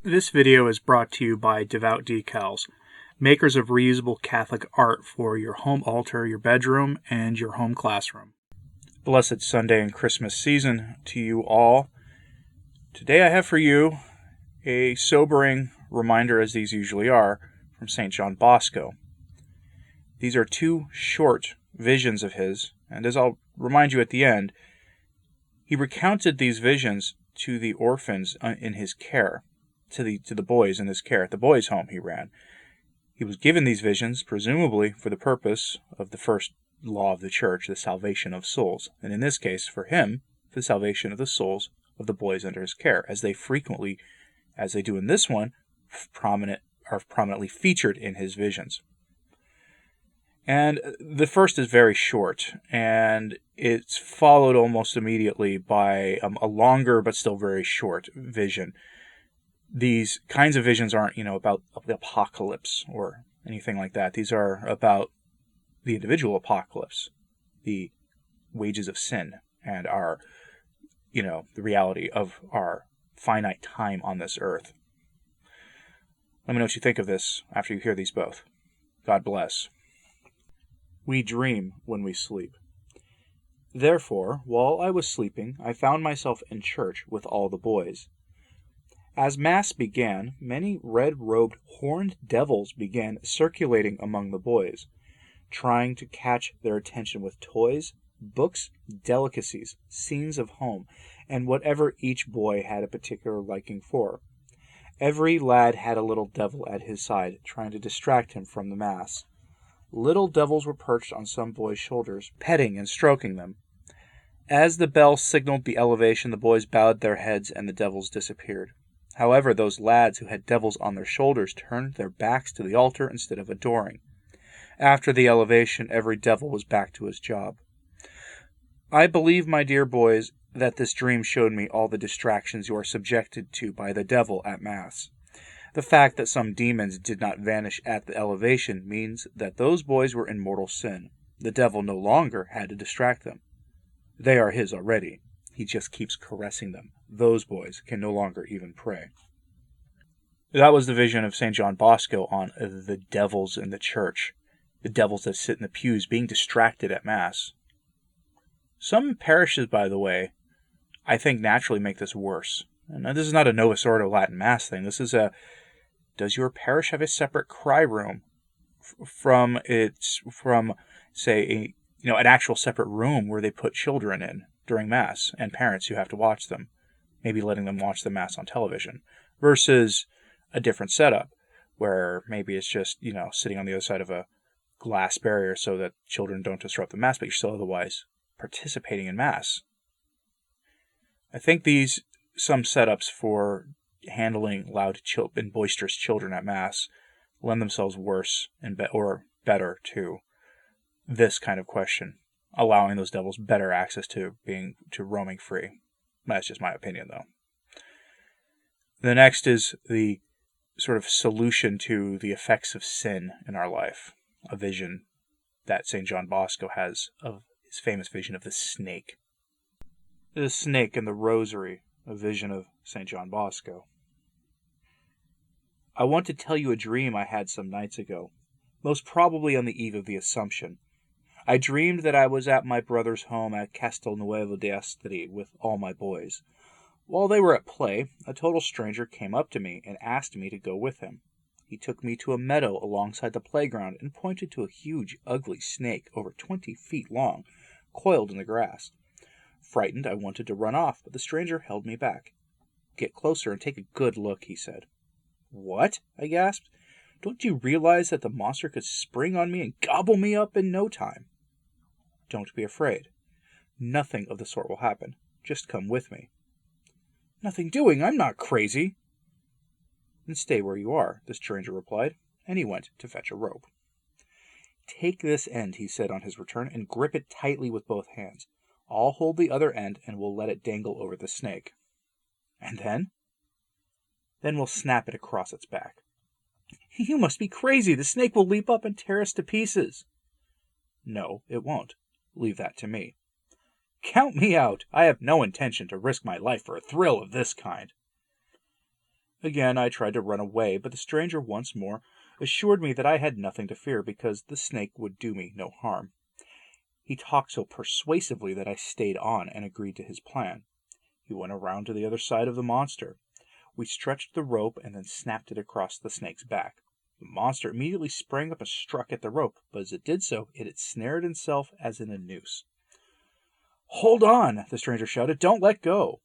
This video is brought to you by Devout Decals, makers of reusable Catholic art for your home altar, your bedroom, and your home classroom. Blessed Sunday and Christmas season to you all. Today I have for you a sobering reminder, as these usually are, from St. John Bosco. These are two short visions of his, and as I'll remind you at the end, he recounted these visions to the orphans in his care, to the boys in his care, at the boys' home he ran. He was given these visions, presumably for the purpose of the first law of the church, the salvation of souls, and in this case, for him, the salvation of the souls of the boys under his care, as they frequently, as they do in this one, are prominently featured in his visions. And the first is very short, and it's followed almost immediately by a longer but still very short vision. These kinds of visions aren't, about the apocalypse or anything like that. These are about the individual apocalypse, the wages of sin, and our, the reality of our finite time on this earth. Let me know what you think of this after you hear these both. God bless. We dream when we sleep. Therefore, while I was sleeping, I found myself in church with all the boys. As Mass began, many red-robed horned devils began circulating among the boys, trying to catch their attention with toys, books, delicacies, scenes of home, and whatever each boy had a particular liking for. Every lad had a little devil at his side, trying to distract him from the Mass. Little devils were perched on some boys' shoulders, petting and stroking them. As the bell signaled the elevation, the boys bowed their heads and the devils disappeared. However, those lads who had devils on their shoulders turned their backs to the altar instead of adoring. After the elevation, every devil was back to his job. I believe, my dear boys, that this dream showed me all the distractions you are subjected to by the devil at Mass. The fact that some demons did not vanish at the elevation means that those boys were in mortal sin. The devil no longer had to distract them. They are his already. He just keeps caressing them. Those boys can no longer even pray. That was the vision of St. John Bosco on the devils in the church. The devils that sit in the pews being distracted at Mass. Some parishes, by the way, I think naturally make this worse. And this is not a Novus Ordo Latin Mass thing. This is does your parish have a separate cry room from say, an actual separate room where they put children in during Mass and parents who have to watch them, maybe letting them watch the Mass on television, versus a different setup where maybe it's just, sitting on the other side of a glass barrier so that children don't disrupt the Mass, but you're still otherwise participating in Mass. I think some setups for handling loud and boisterous children at Mass lend themselves worse or better to this kind of question, allowing those devils better access to roaming free. That's just my opinion, though. The next is the sort of solution to the effects of sin in our life, a vision that St. John Bosco has of his famous vision of the snake. The snake and the rosary, a vision of St. John Bosco. I want to tell you a dream I had some nights ago, most probably on the eve of the Assumption. I dreamed that I was at my brother's home at Castelnuovo d'Asti with all my boys. While they were at play, a total stranger came up to me and asked me to go with him. He took me to a meadow alongside the playground and pointed to a huge, ugly snake over 20 feet long, coiled in the grass. Frightened, I wanted to run off, but the stranger held me back. "Get closer and take a good look," he said. "What?" I gasped. "Don't you realize that the monster could spring on me and gobble me up in no time?" "Don't be afraid. Nothing of the sort will happen. Just come with me." "Nothing doing. I'm not crazy." "Then stay where you are," the stranger replied, and he went to fetch a rope. "Take this end," he said on his return, "and grip it tightly with both hands. I'll hold the other end, and we'll let it dangle over the snake." "And then?" "Then we'll snap it across its back." "You must be crazy. The snake will leap up and tear us to pieces." "No, it won't. Leave that to me." "Count me out. I have no intention to risk my life for a thrill of this kind." Again I tried to run away, but the stranger once more assured me that I had nothing to fear, because the snake would do me no harm. He talked so persuasively that I stayed on and agreed to his plan. He went around to the other side of the monster. We stretched the rope and then snapped it across the snake's back. The monster immediately sprang up and struck at the rope, but as it did so, it had snared itself as in a noose. "Hold on!" the stranger shouted. "Don't let go!"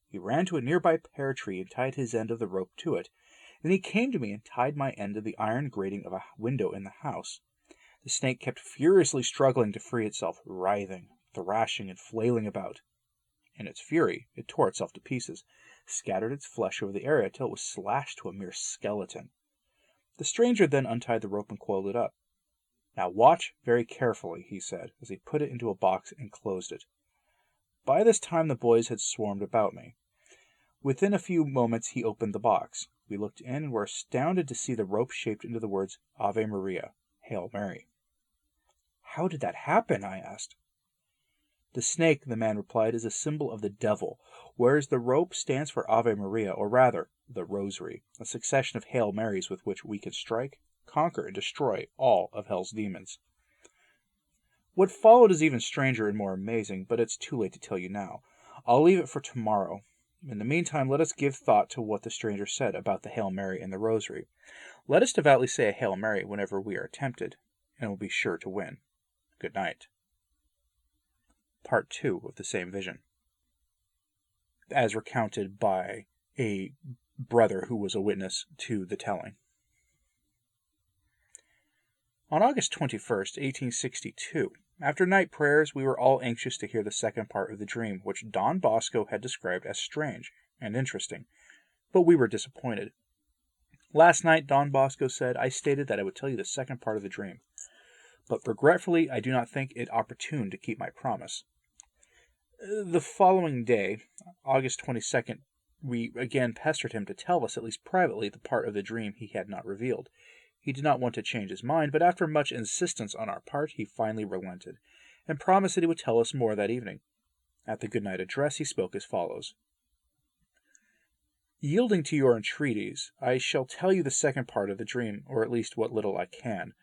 He ran to a nearby pear tree and tied his end of the rope to it. Then he came to me and tied my end to the iron grating of a window in the house. The snake kept furiously struggling to free itself, writhing, thrashing, and flailing about. In its fury, it tore itself to pieces, scattered its flesh over the area till it was slashed to a mere skeleton. The stranger then untied the rope and coiled it up. "Now watch very carefully," he said, as he put it into a box and closed it. By this time the boys had swarmed about me. Within a few moments he opened the box. We looked in and were astounded to see the rope shaped into the words Ave Maria, Hail Mary. "How did that happen?" I asked. "The snake," the man replied, "is a symbol of the devil, whereas the rope stands for Ave Maria, or rather, the Rosary, a succession of Hail Marys with which we can strike, conquer, and destroy all of hell's demons." What followed is even stranger and more amazing, but it's too late to tell you now. I'll leave it for tomorrow. In the meantime, let us give thought to what the stranger said about the Hail Mary and the Rosary. Let us devoutly say a Hail Mary whenever we are tempted, and we'll be sure to win. Good night. Part 2 of the same vision, as recounted by a brother who was a witness to the telling. On August 21st, 1862, after night prayers, we were all anxious to hear the second part of the dream, which Don Bosco had described as strange and interesting, but we were disappointed. "Last night," Don Bosco said, "I stated that I would tell you the second part of the dream, but regretfully I do not think it opportune to keep my promise." The following day, August 22nd, we again pestered him to tell us, at least privately, the part of the dream he had not revealed. He did not want to change his mind, but after much insistence on our part, he finally relented, and promised that he would tell us more that evening. At the goodnight address, he spoke as follows: "Yielding to your entreaties, I shall tell you the second part of the dream, or at least what little I can.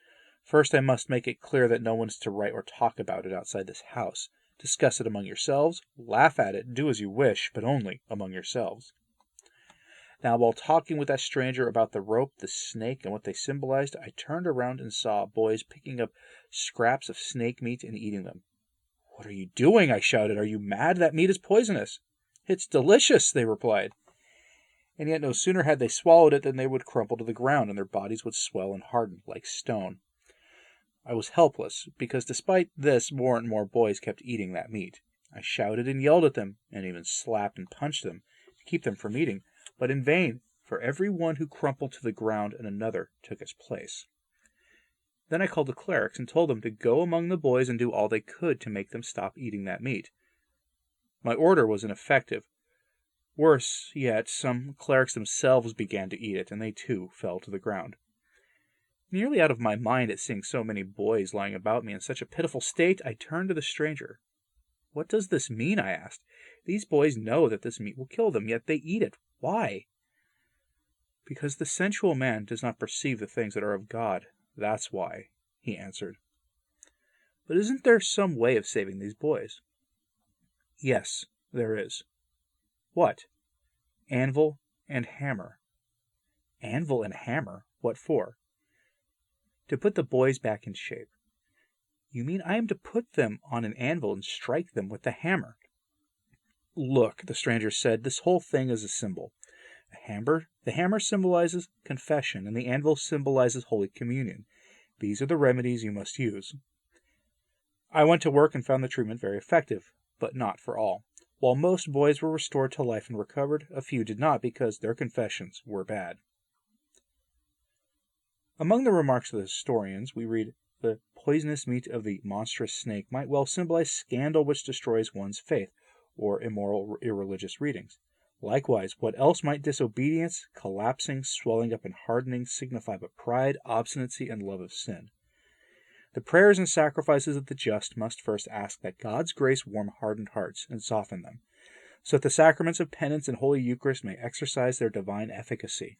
First, I must make it clear that no one is to write or talk about it outside this house. Discuss it among yourselves, laugh at it, do as you wish, but only among yourselves." Now, while talking with that stranger about the rope, the snake, and what they symbolized, I turned around and saw boys picking up scraps of snake meat and eating them. "What are you doing?" I shouted. "Are you mad? That meat is poisonous." "It's delicious," they replied. And yet no sooner had they swallowed it than they would crumple to the ground, and their bodies would swell and harden like stone. I was helpless, because despite this, more and more boys kept eating that meat. I shouted and yelled at them, and even slapped and punched them, to keep them from eating, but in vain, for every one who crumpled to the ground and another took its place. Then I called the clerics and told them to go among the boys and do all they could to make them stop eating that meat. My order was ineffective. Worse yet, some clerics themselves began to eat it, and they too fell to the ground. Nearly out of my mind at seeing so many boys lying about me in such a pitiful state, I turned to the stranger. "What does this mean?" I asked. "These boys know that this meat will kill them, yet they eat it. Why?" "Because the sensual man does not perceive the things that are of God. That's why," he answered. "But isn't there some way of saving these boys?" "Yes, there is." "What?" "Anvil and hammer." "Anvil and hammer? What for?" "To put the boys back in shape." "You mean I am to put them on an anvil and strike them with the hammer?" "Look," the stranger said, "this whole thing is a symbol. The hammer symbolizes confession, and the anvil symbolizes Holy Communion. These are the remedies you must use." I went to work and found the treatment very effective, but not for all. While most boys were restored to life and recovered, a few did not because their confessions were bad. Among the remarks of the historians, we read, "The poisonous meat of the monstrous snake might well symbolize scandal which destroys one's faith, or immoral, irreligious readings. Likewise, what else might disobedience, collapsing, swelling up, and hardening signify but pride, obstinacy, and love of sin? The prayers and sacrifices of the just must first ask that God's grace warm hardened hearts and soften them, so that the sacraments of penance and Holy Eucharist may exercise their divine efficacy.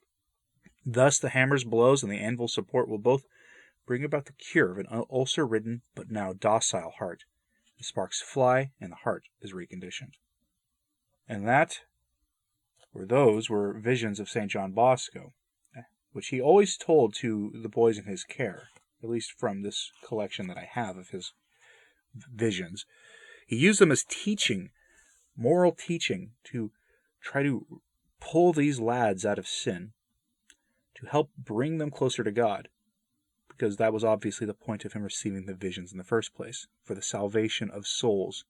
Thus the hammer's blows and the anvil's support will both bring about the cure of an ulcer-ridden but now docile heart. The sparks fly, and the heart is reconditioned. And those were visions of St. John Bosco, which he always told to the boys in his care, at least from this collection that I have of his visions. He used them as teaching, moral teaching, to try to pull these lads out of sin, to help bring them closer to God, because that was obviously the point of him receiving the visions in the first place, for the salvation of souls.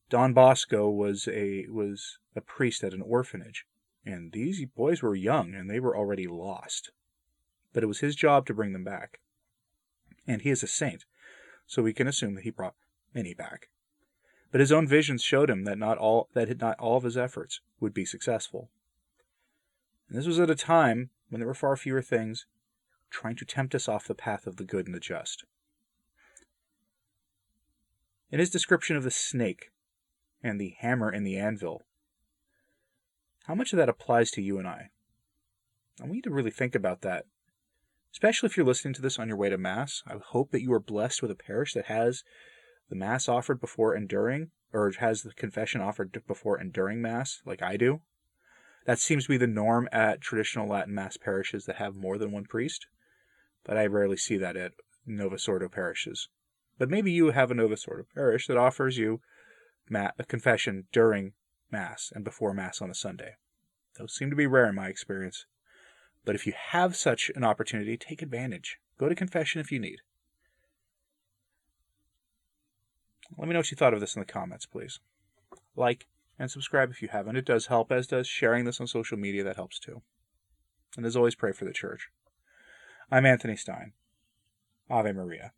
Don Bosco was a priest at an orphanage, and these boys were young, and they were already lost. But it was his job to bring them back. And he is a saint, so we can assume that he brought many back. But his own visions showed him that not all of his efforts would be successful. And this was at a time when there were far fewer things trying to tempt us off the path of the good and the just. In his description of the snake and the hammer and the anvil, how much of that applies to you and I? I want you to really think about that, especially if you're listening to this on your way to Mass. I hope that you are blessed with a parish that has the Mass offered before and during, or has the confession offered before and during Mass, like I do. That seems to be the norm at traditional Latin Mass parishes that have more than one priest, but I rarely see that at Novus Ordo parishes. But maybe you have a Novus Ordo parish that offers you a confession during Mass and before Mass on a Sunday. Those seem to be rare in my experience. But if you have such an opportunity, take advantage. Go to confession if you need. Let me know what you thought of this in the comments, please. Like and subscribe if you haven't. It does help, as does sharing this on social media. That helps too. And as always, pray for the Church. I'm Anthony Stine. Ave Maria.